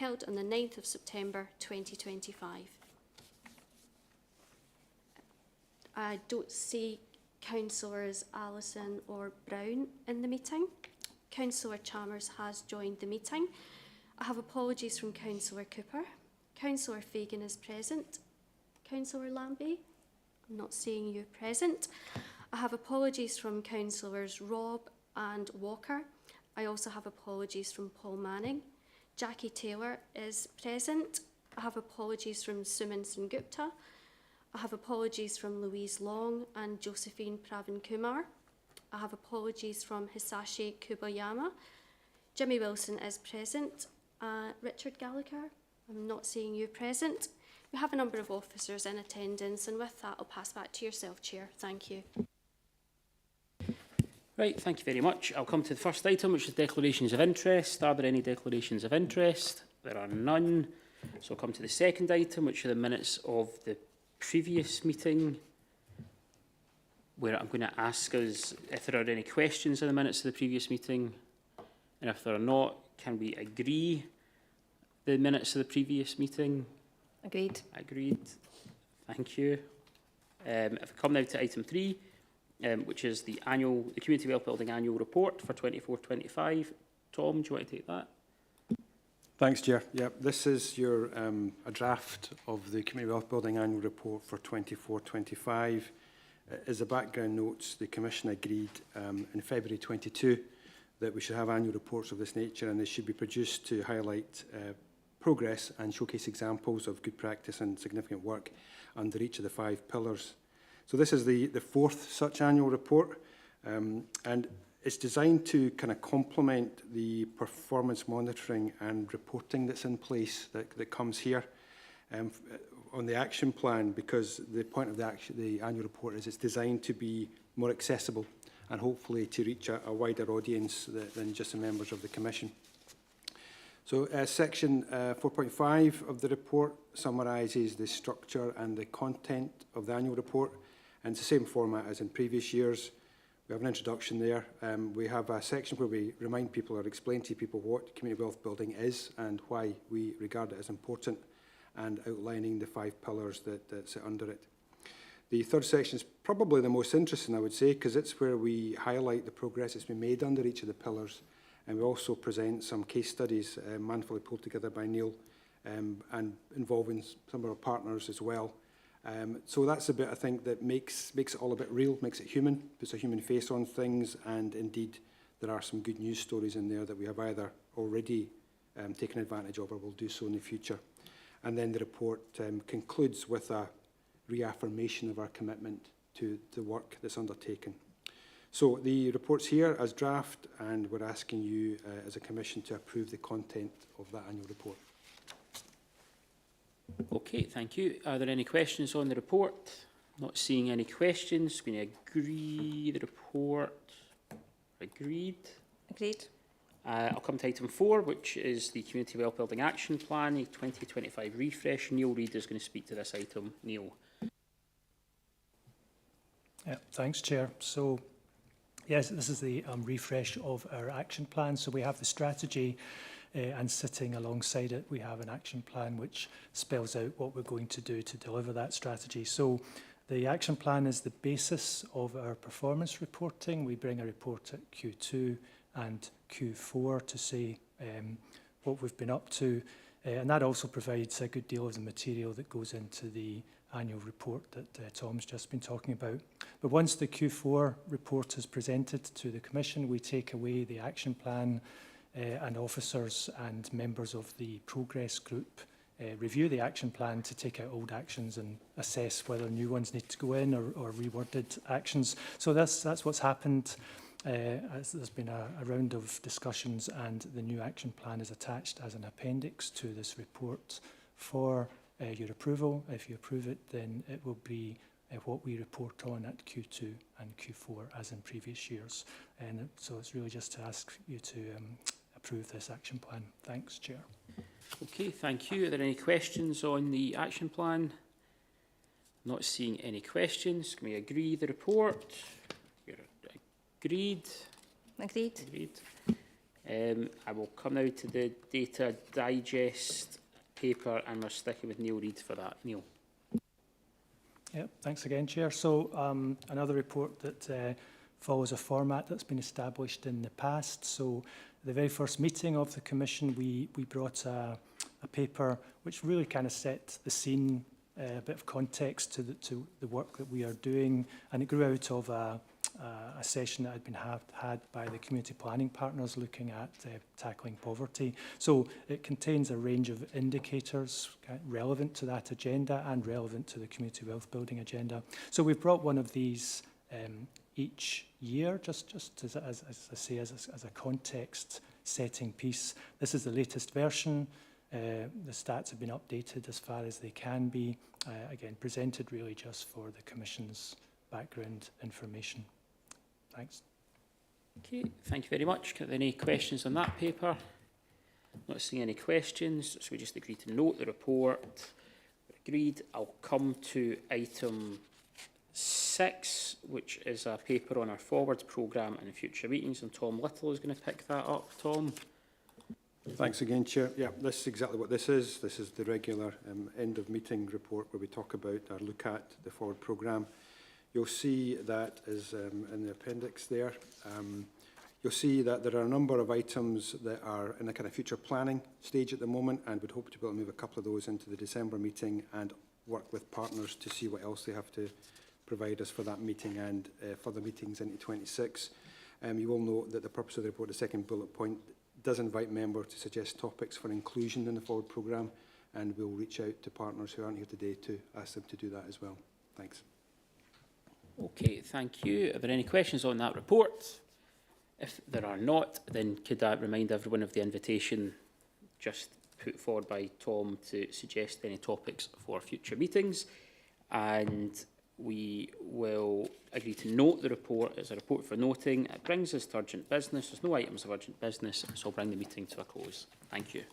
held on the 9th of September 2025. I don't see Councillors Allison or Brown in the meeting. Councillor Chalmers has joined the meeting. I have apologies from Councillor Cooper. Councillor Fagan is present. Councillor Lambie, I'm not seeing you present. I have apologies from Councillors Robb and Walker. I also have apologies from Paul Manning. Jackie Taylor is present. I have apologies from Suman Sengupta. I have apologies from Louise Long and Josephine Pravankumar. I have apologies from Hisashi Kubayama. Jimmy Wilson is present. Richard Gallagher, I'm not seeing you present. We have a number of officers in attendance, and with that I'll pass back to yourself, Chair. Thank you. Right, thank you very much. I'll come to the first item, which is declarations of interest. Are there any declarations of interest? There are none. So I'll come to the second item, which are the minutes of the previous meeting, where I'm going to ask us if there are any questions in the minutes of the previous meeting. And if there are not, can we agree the minutes of the previous meeting? Agreed. Agreed. Thank you. If we come now to item 3, which is the Community Wealth Building Annual Report for 24-25. Tom, do you want to take that? Thanks, Chair. Yep, this is your a draft of the Community Wealth Building Annual Report for 24-25. As a background notes, the Commission agreed in February 22 that we should have annual reports of this nature, and they should be produced to highlight progress and showcase examples of good practice and significant work under each of the 5 pillars. So this is the 4th such annual report, and it's designed to kind of complement the performance monitoring and reporting that's in place that comes here on the action plan, because the point of the annual report is it's designed to be more accessible and hopefully to reach a wider audience than just the members of the Commission. So section 4.5 of the report summarises the structure and the content of the annual report, and it's the same format as in previous years. We have an introduction there. We have a section where we remind people or explain to people what community wealth building is and why we regard it as important, and outlining the 5 pillars that sit under it. The third section is probably the most interesting, I would say, because it's where we highlight the progress that's been made under each of the pillars, and we also present some case studies manfully pulled together by Neil and involving some of our partners as well. So that's a bit, I think, that makes it all a bit real, makes it human, puts a human face on things, and indeed there are some good news stories in there that we have either already taken advantage of or will do so in the future. And then the report concludes with a reaffirmation of our commitment to the work that's undertaken. So the report's here as draft, and we're asking you as a Commission to approve the content of that annual report. Okay, thank you. Are there any questions on the report? Not seeing any questions. Can you agree the report? Agreed. Agreed. I'll come to item 4, which is the Community Wealth Building Action Plan, the 2025 refresh. Neil Reid is going to speak to this item. Neil. Yeah, thanks, Chair. So, yes, this is the refresh of our action plan. So we have the strategy, and sitting alongside it, we have an action plan which spells out what we're going to do to deliver that strategy. So the action plan is the basis of our performance reporting. We bring a report at Q2 and Q4 to say what we've been up to, and that also provides a good deal of the material that goes into the annual report that Tom's just been talking about. But once the Q4 report is presented to the Commission, we take away the action plan, and officers and members of the progress group review the action plan to take out old actions and assess whether new ones need to go in or reworded actions. So that's what's happened. There's been a round of discussions, and the new action plan is attached as an appendix to this report for your approval. If you approve it, then it will be what we report on at Q2 and Q4 as in previous years. And so it's really just to ask you to approve this action plan. Thanks, Chair. Okay, thank you. Are there any questions on the action plan? Not seeing any questions. Can we agree the report? Agreed. Agreed. Agreed. I will come now to the Data Digest paper, and we're sticking with Neil Reid for that. Neil. Yeah, thanks again, Chair. So another report that follows a format that's been established in the past. So the very first meeting of the Commission, we brought a paper which really kind of set the scene, a bit of context to the work that we are doing, and it grew out of a session that had been had by the community planning partners looking at tackling poverty. So it contains a range of indicators relevant to that agenda and relevant to the community wealth building agenda. So we've brought one of these each year, just as I say, as a context setting piece. This is the latest version. The stats have been updated as far as they can be, again, presented really just for the Commission's background information. Thanks. Okay, thank you very much. Are there any questions on that paper? Not seeing any questions, so we just agree to note the report. Agreed. I'll come to item 6, which is a paper on our forwards programme and future meetings, and Tom Little is going to pick that up. Tom? Thanks again, Chair. Yeah, this is exactly what this is. This is the regular end of meeting report where we talk about or look at the forward programme. You'll see that is in the appendix there. You'll see that there are a number of items that are in a kind of future planning stage at the moment, and we'd hope to be able to move a couple of those into the December meeting and work with partners to see what else they have to provide us for that meeting and further meetings into 26. You will note that the purpose of the report, the second bullet point, does invite members to suggest topics for inclusion in the forward programme, and we'll reach out to partners who aren't here today to ask them to do that as well. Thanks. Okay, thank you. Are there any questions on that report? If there are not, then could I remind everyone of the invitation just put forward by Tom to suggest any topics for future meetings, and we will agree to note the report as a report for noting. It brings us to urgent business. There's no items of urgent business, so I'll bring the meeting to a close. Thank you.